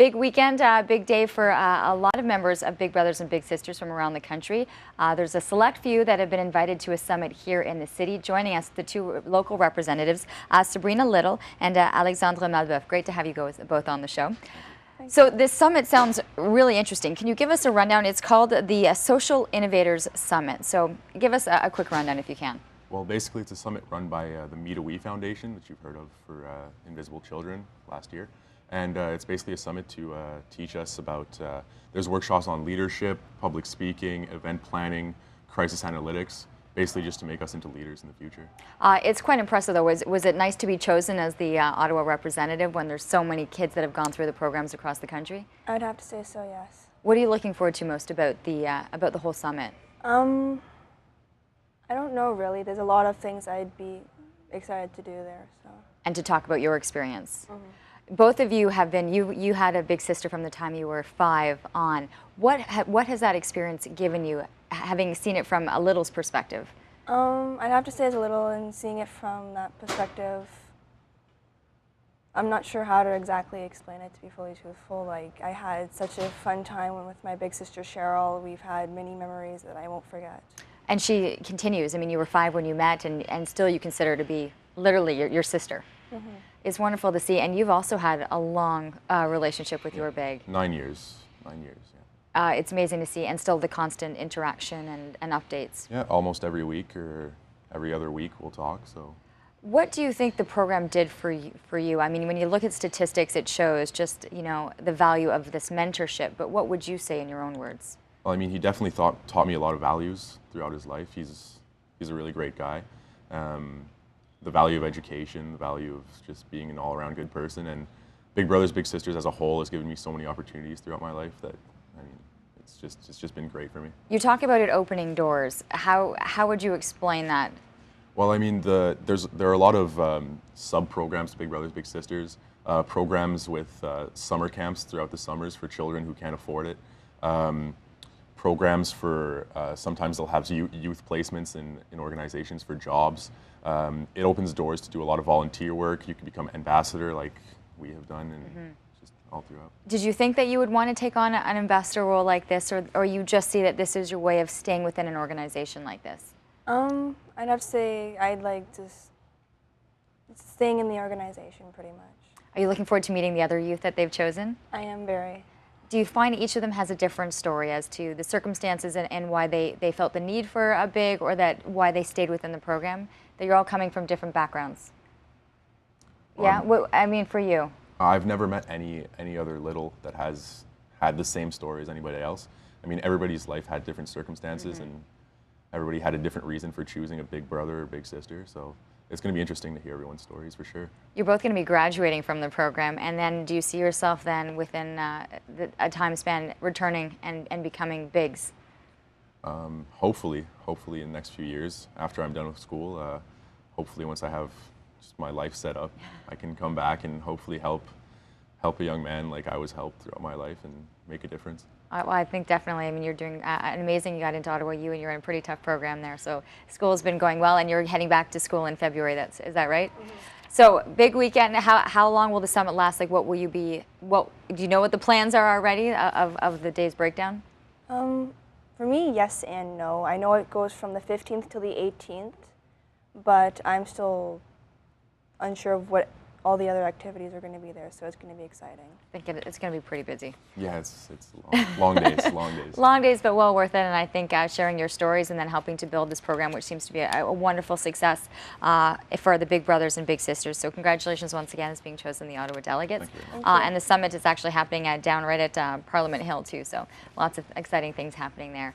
Big weekend, big day for a lot of members of Big Brothers and Big Sisters from around the country. There's a select few that have been invited to a summit here in the city. Joining us, the two local representatives, Sabrina and Alexandre Malboeuf. Great to have you both on the show. So this summit sounds really interesting. Can you give us a rundown? It's called the Social Innovators Summit. So give us a quick rundown if you can. Well, basically it's a summit run by the Meet a We Foundation, which you've heard of for Invisible Children last year. And it's basically a summit to teach us about, there's workshops on leadership, public speaking, event planning, crisis analytics, basically just to make us into leaders in the future. It's quite impressive though. Was it nice to be chosen as the Ottawa representative when there's so many kids that have gone through the programs across the country? I'd have to say so, yes. What are you looking forward to most about the whole summit? I don't know really. There's a lot of things I'd be excited to do there. So. And to talk about your experience. Mm-hmm. Both of you have been, you had a big sister from the time you were 5 on. What has that experience given you, having seen it from a little's perspective? I'd have to say as a little, and seeing it from that perspective, I'm not sure how to exactly explain it, to be fully truthful. Like, I had such a fun time with my big sister Cheryl. We've had many memories that I won't forget. And she continues. I mean, you were 5 when you met, and still you consider her to be literally your sister. Mm-hmm. It's wonderful to see, and you've also had a long relationship with your big. 9 years, 9 years, yeah. It's amazing to see, and still the constant interaction and updates. Yeah, almost every week or every other week we'll talk, so. What do you think the program did for you? I mean, when you look at statistics, it shows just, you know, the value of this mentorship, but what would you say in your own words? Well, I mean, he definitely taught me a lot of values throughout his life. He's a really great guy. The value of education, the value of just being an all-around good person, and Big Brothers Big Sisters as a whole has given me so many opportunities throughout my life that, I mean, it's just been great for me. You talk about it opening doors. How would you explain that? Well, I mean, there are a lot of sub-programs to Big Brothers Big Sisters, programs with summer camps throughout the summers for children who can't afford it. Programs for, sometimes they'll have youth placements in organizations for jobs. It opens doors to do a lot of volunteer work. You can become ambassador like we have done, and just all throughout. Did you think that you would want to take on an ambassador role like this, or you just see that this is your way of staying within an organization like this? I'd have to say I'd like to staying in the organization pretty much. Are you looking forward to meeting the other youth that they've chosen? I am very. Do you find each of them has a different story as to the circumstances and why they felt the need for a big, or that why they stayed within the program? That you're all coming from different backgrounds. Yeah, I mean for you. I've never met any other little that has had the same story as anybody else. I mean, everybody's life had different circumstances, and everybody had a different reason for choosing a big brother or big sister. So it's going to be interesting to hear everyone's stories for sure. You're both going to be graduating from the program, and then do you see yourself then within a time span returning and becoming bigs? Hopefully in the next few years after I'm done with school. Hopefully once I have just my life set up, I can come back and hopefully help a young man like I was helped throughout my life and make a difference. Well, I think definitely. I mean, you're doing an amazing. You got into Ottawa U, and you're in a pretty tough program there. So school's been going well, and you're heading back to school in February. Is that right? Mm-hmm. So big weekend. How long will the summit last? Like, what will you be? Do you know what the plans are already of the day's breakdown? For me, yes and no. I know it goes from the 15th to the 18th, but I'm still unsure of what all the other activities are going to be there, so it's going to be exciting. I think it's going to be pretty busy. Yeah, it's long days, long days. Long days, but well worth it, and I think sharing your stories and then helping to build this program, which seems to be a wonderful success for the Big Brothers and Big Sisters. So congratulations once again as being chosen the Ottawa delegates. Thank you. And the summit is actually happening down right at Parliament Hill too, so lots of exciting things happening there.